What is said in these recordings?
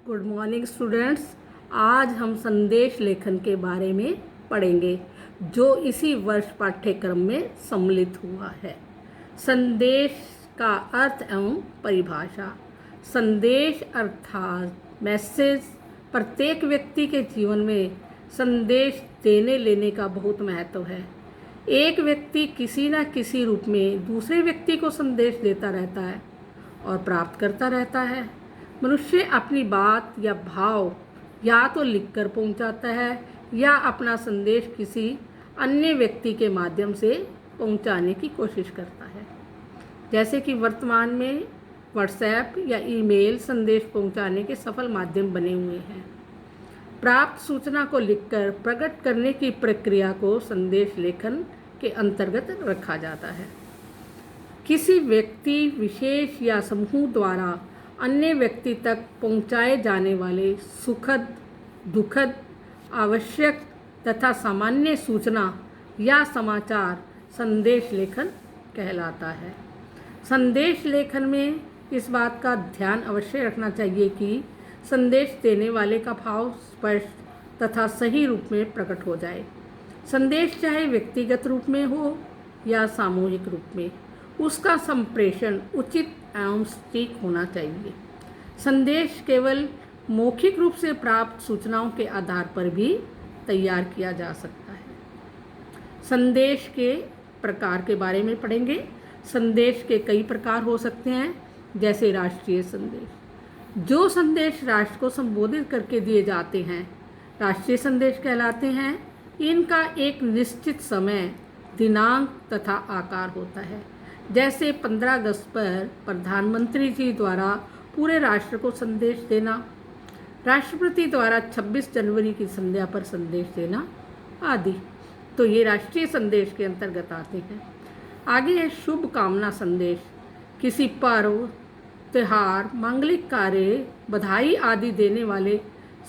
Good morning students. आज हम संदेश लेखन के बारे में पढ़ेंगे जो इसी वर्ष पाठ्यक्रम में सम्मिलित हुआ है। संदेश का अर्थ एवं परिभाषा। संदेश अर्थात मैसेज प्रत्येक व्यक्ति के जीवन में संदेश देने लेने का बहुत महत्व है। एक व्यक्ति किसी न किसी रूप में दूसरे व्यक्ति को संदेश देता रहता है और प्राप्त करता रहता है। मनुष्य अपनी बात या भाव या तो लिखकर पहुंचाता है या अपना संदेश किसी अन्य व्यक्ति के माध्यम से पहुंचाने की कोशिश करता है। जैसे कि वर्तमान में व्हाट्सएप या ईमेल संदेश पहुंचाने के सफल माध्यम बने हुए हैं। प्राप्त सूचना को लिखकर प्रकट करने की प्रक्रिया को संदेश लेखन के अंतर्गत रखा जाता है। किसी व्यक्ति विशेष या समूह द्वारा अन्य व्यक्ति तक पहुंचाए जाने वाले सुखद, दुखद, आवश्यक तथा सामान्य सूचना या समाचार संदेश लेखन कहलाता है। संदेश लेखन में इस बात का ध्यान अवश्य रखना चाहिए कि संदेश देने वाले का भाव स्पष्ट तथा सही रूप में प्रकट हो जाए। संदेश चाहे व्यक्तिगत रूप में हो या सामूहिक रूप में, उसका संप्रेषण उचित एवं सटीक होना चाहिए। संदेश केवल मौखिक रूप से प्राप्त सूचनाओं के आधार पर भी तैयार किया जा सकता है। संदेश के प्रकार के बारे में पढ़ेंगे। संदेश के कई प्रकार हो सकते हैं, जैसे राष्ट्रीय संदेश। जो संदेश राष्ट्र को संबोधित करके दिए जाते हैं राष्ट्रीय संदेश कहलाते हैं। इनका एक निश्चित समय, दिनांक तथा आकार होता है। जैसे 15 अगस्त पर प्रधानमंत्री जी द्वारा पूरे राष्ट्र को संदेश देना, राष्ट्रपति द्वारा 26 जनवरी की संध्या पर संदेश देना आदि। तो ये राष्ट्रीय संदेश के अंतर्गत आते हैं। आगे है शुभ कामना संदेश। किसी पर्व, त्यौहार, मांगलिक कार्य, बधाई आदि देने वाले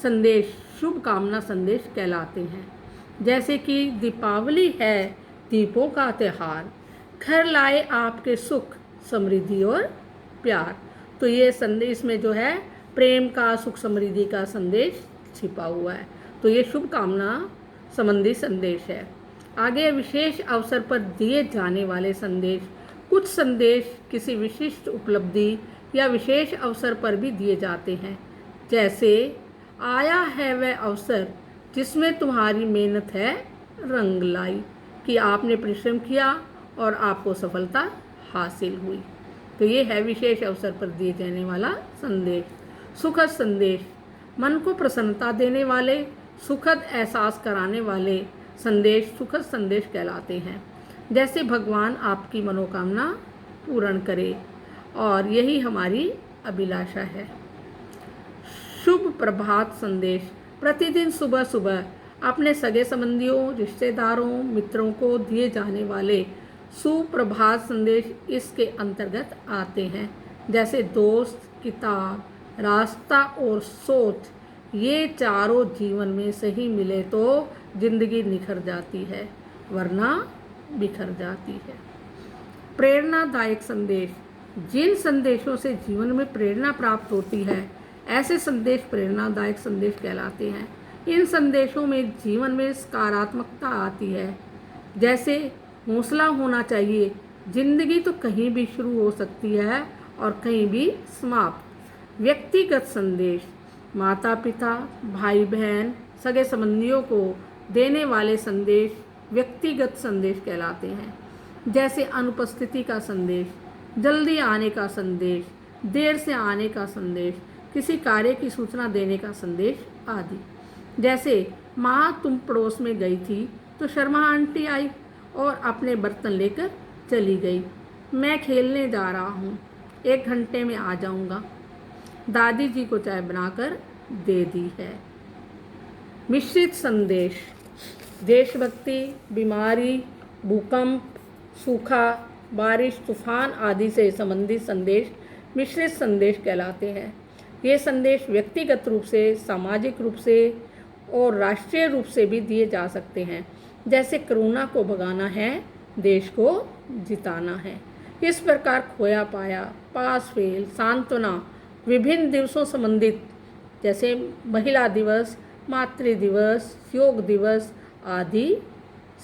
संदेश शुभ कामना संदेश कहलाते हैं। जैसे कि दीपावली है दीपों का त्यौहार, घर लाए आपके सुख, समृद्धि और प्यार। तो ये संदेश में जो है प्रेम का, सुख समृद्धि का संदेश छिपा हुआ है। तो ये शुभ कामना संबंधी संदेश है। आगे विशेष अवसर पर दिए जाने वाले संदेश। कुछ संदेश किसी विशिष्ट उपलब्धि या विशेष अवसर पर भी दिए जाते हैं। जैसे आया है वह अवसर जिसमें तुम्हारी मेहनत है रंग लाई, कि आपने परिश्रम किया और आपको सफलता हासिल हुई। तो ये है विशेष अवसर पर दिए जाने वाला संदेश। सुखद संदेश। मन को प्रसन्नता देने वाले, सुखद एहसास कराने वाले संदेश सुखद संदेश कहलाते हैं। जैसे भगवान आपकी मनोकामना पूर्ण करे और यही हमारी अभिलाषा है। शुभ प्रभात संदेश। प्रतिदिन सुबह सुबह अपने सगे संबंधियों, रिश्तेदारों, मित्रों को दिए जाने वाले सुप्रभात संदेश इसके अंतर्गत आते हैं। जैसे दोस्त, किताब, रास्ता और सोच, ये चारों जीवन में सही मिले तो जिंदगी निखर जाती है, वरना बिखर जाती है। प्रेरणादायक संदेश। जिन संदेशों से जीवन में प्रेरणा प्राप्त होती है ऐसे संदेश प्रेरणादायक संदेश कहलाते हैं। इन संदेशों में जीवन में सकारात्मकता आती है। जैसे हौसला होना चाहिए, जिंदगी तो कहीं भी शुरू हो सकती है और कहीं भी समाप्त। व्यक्तिगत संदेश। माता पिता, भाई बहन, सगे संबंधियों को देने वाले संदेश व्यक्तिगत संदेश कहलाते हैं। जैसे अनुपस्थिति का संदेश, जल्दी आने का संदेश, देर से आने का संदेश, किसी कार्य की सूचना देने का संदेश आदि। जैसे माँ तुम पड़ोस में गई थी तो शर्मा आंटी आई और अपने बर्तन लेकर चली गई। मैं खेलने जा रहा हूँ, 1 घंटे में आ जाऊँगा। दादी जी को चाय बनाकर दे दी है। मिश्रित संदेश। देशभक्ति, बीमारी, भूकंप, सूखा, बारिश, तूफान आदि से संबंधित संदेश मिश्रित संदेश कहलाते हैं। ये संदेश व्यक्तिगत रूप से, सामाजिक रूप से और राष्ट्रीय रूप से भी दिए जा सकते हैं। जैसे कोरोना को भगाना है, देश को जिताना है। इस प्रकार खोया पाया, पास फेल, सांत्वना, विभिन्न दिवसों संबंधित जैसे महिला दिवस, मातृ दिवस, योग दिवस आदि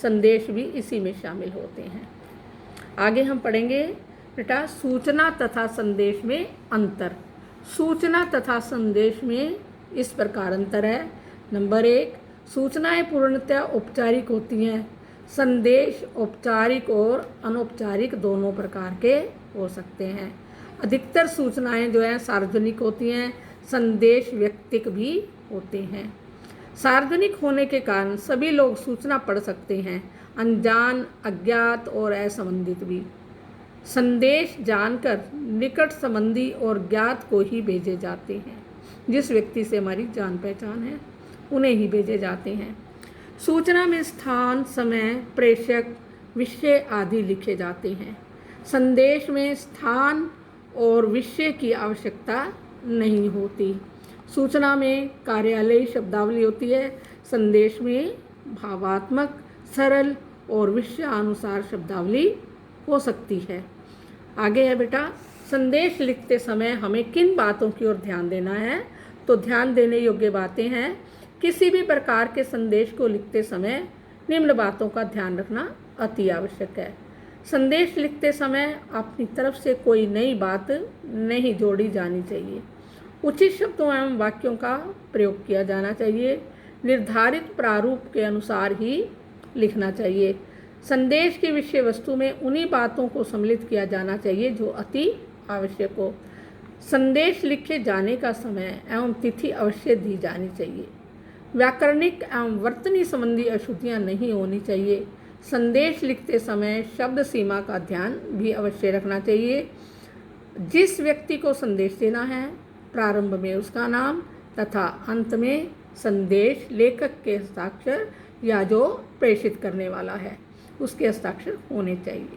संदेश भी इसी में शामिल होते हैं। आगे हम पढ़ेंगे बेटा सूचना तथा संदेश में अंतर। सूचना तथा संदेश में इस प्रकार अंतर है। नंबर 1, सूचनाएं पूर्णतः औपचारिक होती हैं। संदेश औपचारिक और अनौपचारिक दोनों प्रकार के हो सकते हैं। अधिकतर सूचनाएं जो हैं सार्वजनिक होती हैं, संदेश व्यक्तिक भी होते हैं। सार्वजनिक होने के कारण सभी लोग सूचना पढ़ सकते हैं, अनजान, अज्ञात और असंबंधित भी। संदेश जानकर निकट संबंधी और ज्ञात को ही भेजे जाते हैं। जिस व्यक्ति से हमारी जान पहचान है उन्हें ही भेजे जाते हैं। सूचना में स्थान, समय, प्रेषक, विषय आदि लिखे जाते हैं। संदेश में स्थान और विषय की आवश्यकता नहीं होती। सूचना में कार्यालयीय शब्दावली होती है, संदेश में भावात्मक, सरल और विषयानुसार शब्दावली हो सकती है। आगे है बेटा संदेश लिखते समय हमें किन बातों की ओर ध्यान देना है। तो ध्यान देने योग्य बातें हैं। किसी भी प्रकार के संदेश को लिखते समय निम्न बातों का ध्यान रखना अति आवश्यक है। संदेश लिखते समय अपनी तरफ से कोई नई बात नहीं जोड़ी जानी चाहिए। उचित शब्दों एवं वाक्यों का प्रयोग किया जाना चाहिए। निर्धारित प्रारूप के अनुसार ही लिखना चाहिए। संदेश की विषय वस्तु में उन्हीं बातों को सम्मिलित किया जाना चाहिए जो अति आवश्यक हो। संदेश लिखे जाने का समय एवं तिथि अवश्य दी जानी चाहिए। व्याकरणिक एवं वर्तनी संबंधी अशुद्धियाँ नहीं होनी चाहिए। संदेश लिखते समय शब्द सीमा का ध्यान भी अवश्य रखना चाहिए। जिस व्यक्ति को संदेश देना है प्रारंभ में उसका नाम तथा अंत में संदेश लेखक के हस्ताक्षर या जो प्रेषित करने वाला है उसके हस्ताक्षर होने चाहिए।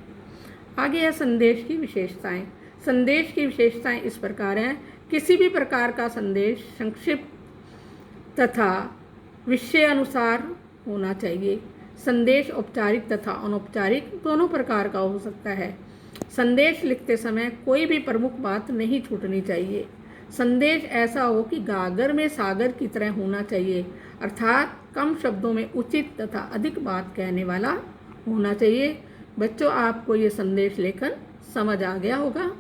आगे है संदेश की विशेषताएं। संदेश की विशेषताएं इस प्रकार हैं। किसी भी प्रकार का संदेश संक्षिप्त तथा विषय अनुसार होना चाहिए। संदेश औपचारिक तथा अनौपचारिक दोनों प्रकार का हो सकता है। संदेश लिखते समय कोई भी प्रमुख बात नहीं छूटनी चाहिए। संदेश ऐसा हो कि गागर में सागर की तरह होना चाहिए, अर्थात कम शब्दों में उचित तथा अधिक बात कहने वाला होना चाहिए। बच्चों, आपको ये संदेश लेखन समझ आ गया होगा।